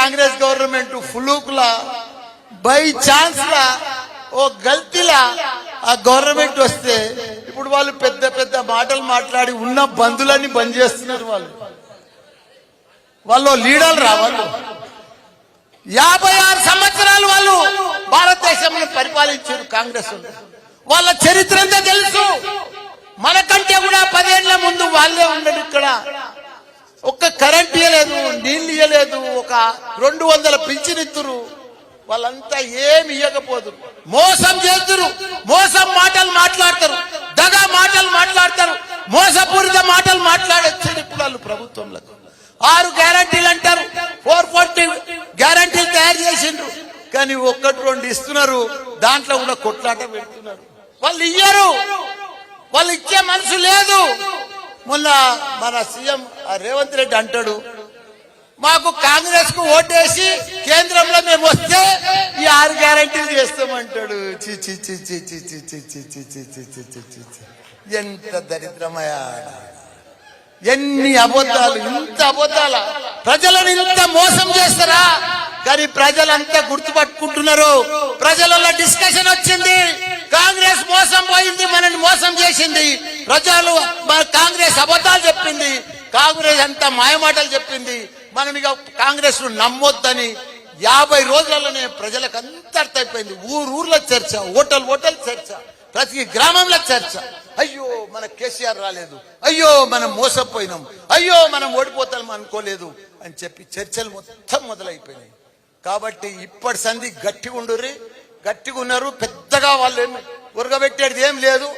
Congress government ఫ్లూక్లా by chance లా ఓ గల్తీలా ఆ government వస్తే ఇప్పుడు వాళ్ళు పెద్ద పెద్ద మాటలు మాట్లాడి ఉన్న బంధులన్నీ బంద్ చేస్తున్నారు. వాళ్ళు లీడర్లు రావాలి. 56 సంవత్సరాలు వాళ్ళు భారతదేశంలో పరిపాలించారు కాంగ్రెస్. వాళ్ళ చరిత్ర అంతా తెలుసు. మనకంటే కూడా 10 ఏళ్ల ముందు వాళ్ళే ఉండరు. ఇక్కడ ఒక్క కరెంట్ ఇయ్యలేదు, నీళ్లు ఇయ్యలేదు, ఒక 200 పింఛనిత్తురు. వాళ్ళంతా ఏమి ఇవ్వకపోదు, మోసం చేస్తురు, మోసం మాటలు మాట్లాడతారు, దగా మాటలు మాట్లాడతారు, మోసపూరిత మాటలు మాట్లాడొచ్చారు. ఇప్పుడు వాళ్ళు ప్రభుత్వంలో 6 గ్యారంటీలు అంటారు, 440 గ్యారంటీలు తయారు చేసిండ్రు. కానీ 1-2 ఇస్తున్నారు, దాంట్లో కూడా కొట్లాట పెడుతున్నారు. వాళ్ళు ఇయ్యరు, వాళ్ళు ఇచ్చే మనసు లేదు. మొన్న మన సీఎం రేవంత్ రెడ్డి అంటాడు, మాకు కాంగ్రెస్ కు ఓటేసి కేంద్రంలో మేము వస్తే ఈ 6 గ్యారంటీలు చేస్తామంటాడు. ఎంత దరిద్రమయా, ఎన్ని అబద్ధాలు, ఇంత అబద్ధాల ప్రజలను ఇంత మోసం చేస్తారా? కానీ ప్రజలంతా గుర్తుపట్టుకుంటున్నారు. ప్రజలలో డిస్కషన్ వచ్చింది, కాంగ్రెస్ మోసం పోయింది, మనల్ని మోసం చేసింది. ప్రజలు కాంగ్రెస్ అబద్ధాలు చెప్పింది, కాంగ్రెస్ అంతా మాయమాటలు చెప్పింది. మనం ఇక కాంగ్రెస్ ను నమ్మొద్దని 50 రోజులలోనే ప్రజలకు అంత అర్థమైపోయింది. ఊర్లో చర్చ, హోటల్ చర్చ, ప్రతి గ్రామంలో చర్చ. అయ్యో మన కేసీఆర్ రాలేదు, అయ్యో మనం మోసపోయినాం, అయ్యో మనం ఓడిపోతాం అనుకోలేదు అని చెప్పి చర్చలు మొత్తం మొదలైపోయినాయి. కాబట్టి ఇప్పటి సంధి గట్టిగా ఉండుర్రి, గట్టిగా ఉన్నారు. పెద్దగా వాళ్ళు ఏమి ఉరగబెట్టేది ఏం లేదు.